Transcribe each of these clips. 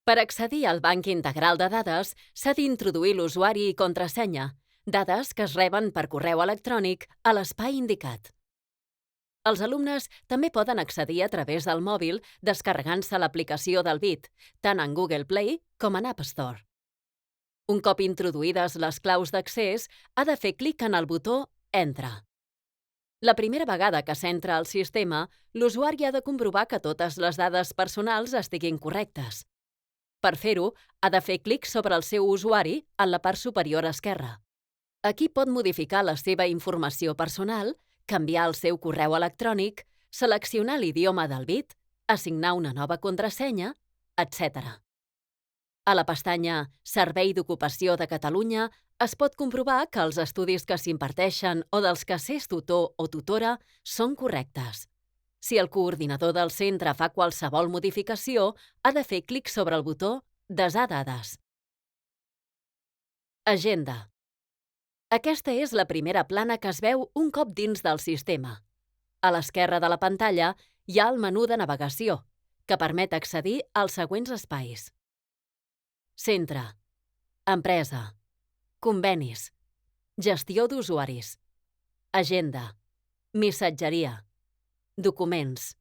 Per accedir al banc integral de dades, s'ha d'introduir l'usuari i contrasenya, dades que es reben per correu electrònic a l'espai indicat. Els alumnes també poden accedir a través del mòbil descarregant-se l'aplicació del BIT, tant en Google Play com en App Store. Un cop introduïdes les claus d'accés, ha de fer clic en el botó Entra. La primera vegada que s'entra al sistema, l'usuari ha de comprovar que totes les dades personals estiguin correctes. Per fer-ho, ha de fer clic sobre el seu usuari en la part superior esquerra. Aquí pot modificar la seva informació personal, canviar el seu correu electrònic, seleccionar l'idioma del BIT, assignar una nova contrasenya, etc. A la pestanya Servei d'Ocupació de Catalunya es pot comprovar que els estudis que s'imparteixen o dels que s'és tutor o tutora són correctes. Si el coordinador del centre fa qualsevol modificació, ha de fer clic sobre el botó Desar dades. Agenda. Aquesta és la primera plana que es veu un cop dins del sistema. A l'esquerra de la pantalla hi ha el menú de navegació, que permet accedir als següents espais. Centre, Empresa, Convenis, Gestió d'usuaris, Agenda, Missatgeria, Documents,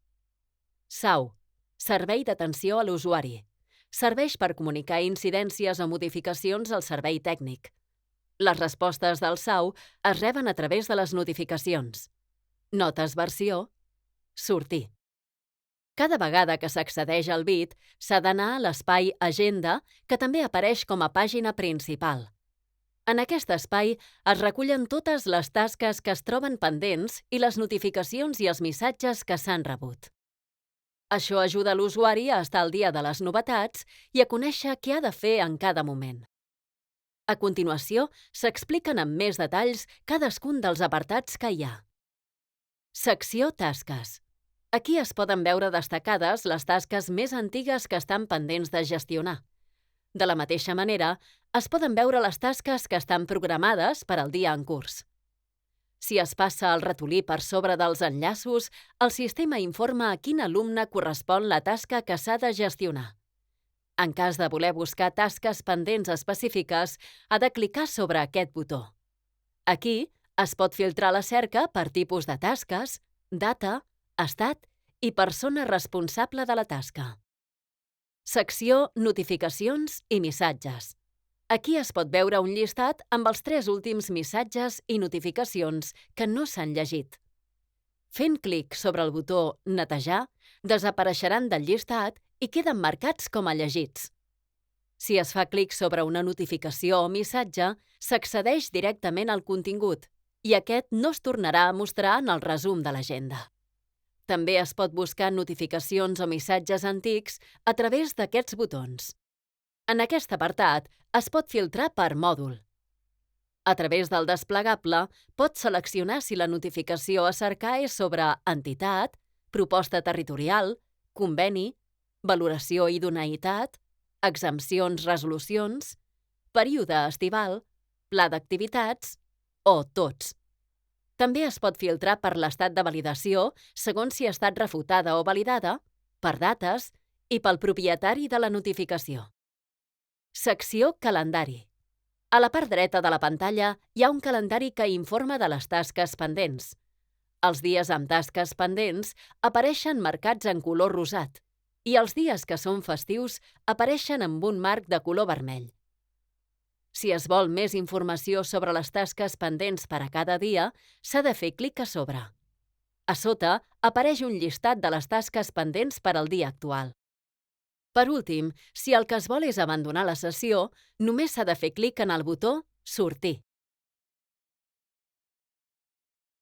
SAU, Servei d'atenció a l'usuari. Serveix per comunicar incidències o modificacions al servei tècnic. Les respostes del SAU es reben a través de les notificacions. Notes versió, sortir. Cada vegada que s'accedeix al BIT, s'ha d'anar a l'espai Agenda, que també apareix com a pàgina principal. En aquest espai es recullen totes les tasques que es troben pendents i les notificacions i els missatges que s'han rebut. Això ajuda l'usuari a estar al dia de les novetats i a conèixer què ha de fer en cada moment. A continuació, s'expliquen amb més detalls cadascun dels apartats que hi ha. Secció Tasques. Aquí es poden veure destacades les tasques més antigues que estan pendents de gestionar. De la mateixa manera, es poden veure les tasques que estan programades per al dia en curs. Si es passa el ratolí per sobre dels enllaços, el sistema informa a quin alumne correspon la tasca que s'ha de gestionar. En cas de voler buscar tasques pendents específiques, ha de clicar sobre aquest botó. Aquí es pot filtrar la cerca per tipus de tasques, data, estat i persona responsable de la tasca. Secció Notificacions i missatges. Aquí es pot veure un llistat amb els 3 últims missatges i notificacions que no s'han llegit. Fent clic sobre el botó Netejar, desapareixeran del llistat i queden marcats com a llegits. Si es fa clic sobre una notificació o missatge, s'accedeix directament al contingut i aquest no es tornarà a mostrar en el resum de l'agenda. També es pot buscar notificacions o missatges antics a través d'aquests botons. En aquest apartat es pot filtrar per mòdul. A través del desplegable, pot seleccionar si la notificació a cercar és sobre entitat, proposta territorial, conveni, valoració i idoneïtat, exempcions, resolucions, període estival, pla d'activitats o tots. També es pot filtrar per l'estat de validació segons si ha estat refutada o validada, per dates i pel propietari de la notificació. Secció Calendari. A la part dreta de la pantalla hi ha un calendari que informa de les tasques pendents. Els dies amb tasques pendents apareixen marcats en color rosat i els dies que són festius apareixen amb un marc de color vermell. Si es vol més informació sobre les tasques pendents per a cada dia, s'ha de fer clic a sobre. A sota apareix un llistat de les tasques pendents per al dia actual. Per últim, si el que es vol és abandonar la sessió, només s'ha de fer clic en el botó Sortir.